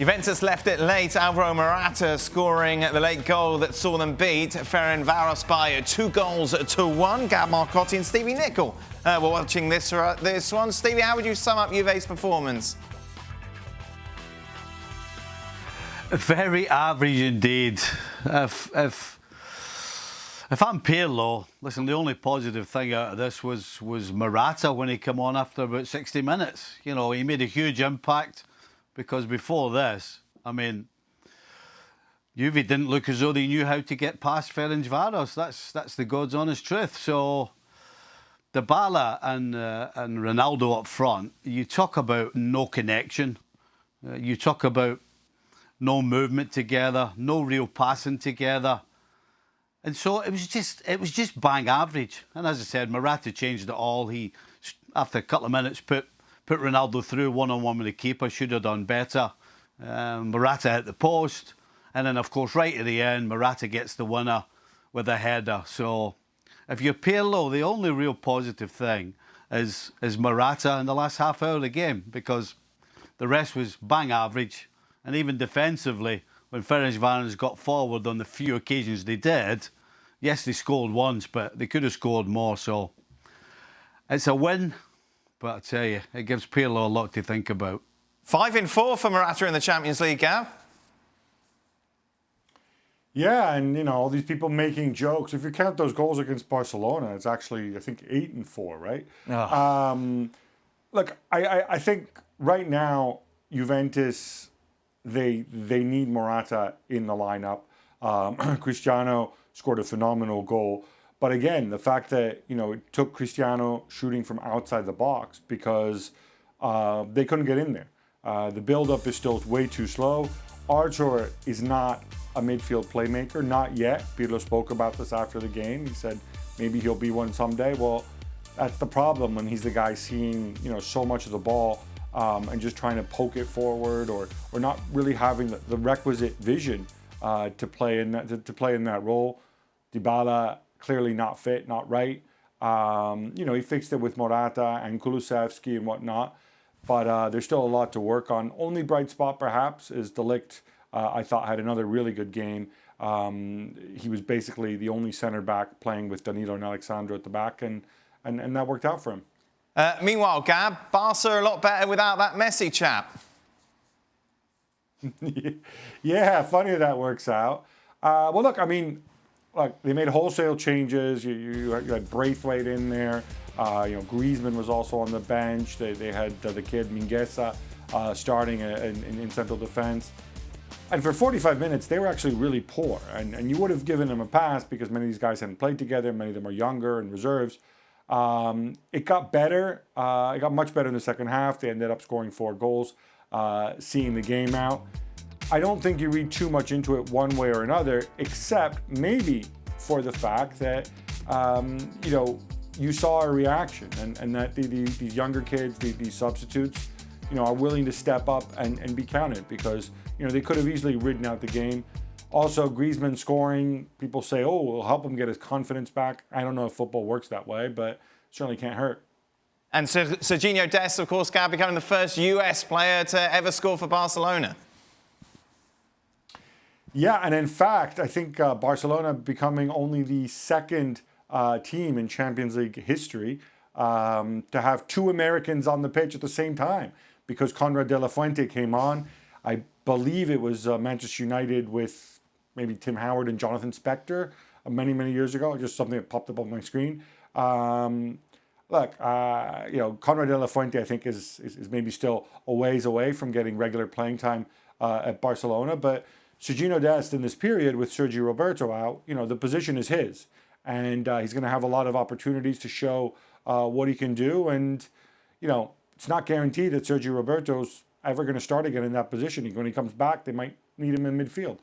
Juventus left it late. Alvaro Morata scoring the late goal that saw them beat Ferencvaros by 2-1. Gab, Marcotti and Stevie Nicol were watching this one. Stevie, how would you sum up Juve's performance? Very average indeed. If I'm Pirlo, listen, the only positive thing out of this was Morata when he came on after about 60 minutes. You know, he made a huge impact. Because before this, I mean, Juve didn't look as though they knew how to get past Ferencvaros. That's the God's honest truth. So, Dybala and Ronaldo up front, you talk about no connection. You talk about no movement together, no real passing together. And so it was just bang average. And as I said, Morata changed it all. He, after a couple of minutes, put Ronaldo through one-on-one with the keeper, should have done better. Morata hit the post. And then, of course, right at the end, Morata gets the winner with a header. So if you're Pirlo, the only real positive thing is Morata in the last half hour of the game, because the rest was bang average. And even defensively, when Ferencvaros got forward on the few occasions they did, yes, they scored once, but they could have scored more. So it's a win. But I tell you, it gives Pirlo a lot to think about. 5 in 4 for Morata in the Champions League, Gab. Yeah, and, you know, all these people making jokes. If you count those goals against Barcelona, it's actually, I think, 8 in 4, right? Oh. Look, I think right now, Juventus, they need Morata in the lineup. Cristiano scored a phenomenal goal. But again, the fact that, you know, it took Cristiano shooting from outside the box because they couldn't get in there. The build-up is still way too slow. Arthur is not a midfield playmaker, not yet. Pirlo spoke about this after the game. He said maybe he'll be one someday. Well, that's the problem when he's the guy seeing, you know, so much of the ball and just trying to poke it forward or not really having the requisite vision to play in that role. Dybala, clearly not fit, not right. You know, he fixed it with Morata and Kulusevski and whatnot, but there's still a lot to work on. Only bright spot, perhaps, is De Ligt. I thought had another really good game. He was basically the only centre back playing with Danilo and Alexandro at the back, and that worked out for him. Meanwhile, Gab, Barca a lot better without that Messi chap. Yeah, funny that works out. Well, look, I mean, like they made wholesale changes. You had Brathwaite in there. You know, Griezmann was also on the bench. They had the kid Mingueza starting in central defense. And for 45 minutes, they were actually really poor. And you would have given them a pass because many of these guys hadn't played together. Many of them are younger and reserves. It got better. It got much better in the second half. They ended up scoring 4 goals, seeing the game out. I don't think you read too much into it one way or another, except maybe for the fact that, you know, you saw a reaction and that these younger kids, these substitutes, you know, are willing to step up and be counted because, you know, they could have easily ridden out the game. Also, Griezmann scoring, people say, oh, it'll help him get his confidence back. I don't know if football works that way, but certainly can't hurt. And Sergino Dest, of course, Gab, becoming the first US player to ever score for Barcelona. Yeah, and in fact, I think Barcelona becoming only the second team in Champions League history to have 2 Americans on the pitch at the same time because Conrad de la Fuente came on. I believe it was Manchester United with maybe Tim Howard and Jonathan Spector many, many years ago, just something that popped up on my screen. Look, you know, Conrad de la Fuente, I think, is maybe still a ways away from getting regular playing time at Barcelona, but Sergino Dest in this period with Sergio Roberto out, you know, the position is his. And he's going to have a lot of opportunities to show what he can do. And, you know, it's not guaranteed that Sergio Roberto's ever going to start again in that position. When he comes back, they might need him in midfield.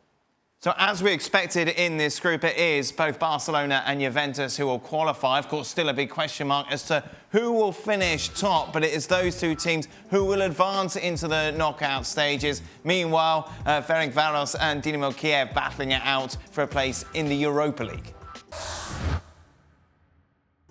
So as we expected in this group, it is both Barcelona and Juventus who will qualify. Of course, still a big question mark as to who will finish top, but it is those 2 teams who will advance into the knockout stages. Meanwhile, Ferencvaros and Dynamo Kiev battling it out for a place in the Europa League.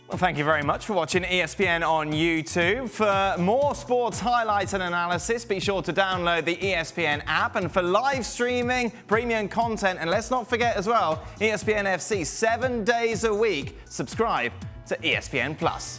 Well, thank you very much for watching ESPN on YouTube. For more sports highlights and analysis, be sure to download the ESPN app. And for live streaming, premium content, and let's not forget as well, ESPN FC 7 days a week. Subscribe to ESPN Plus.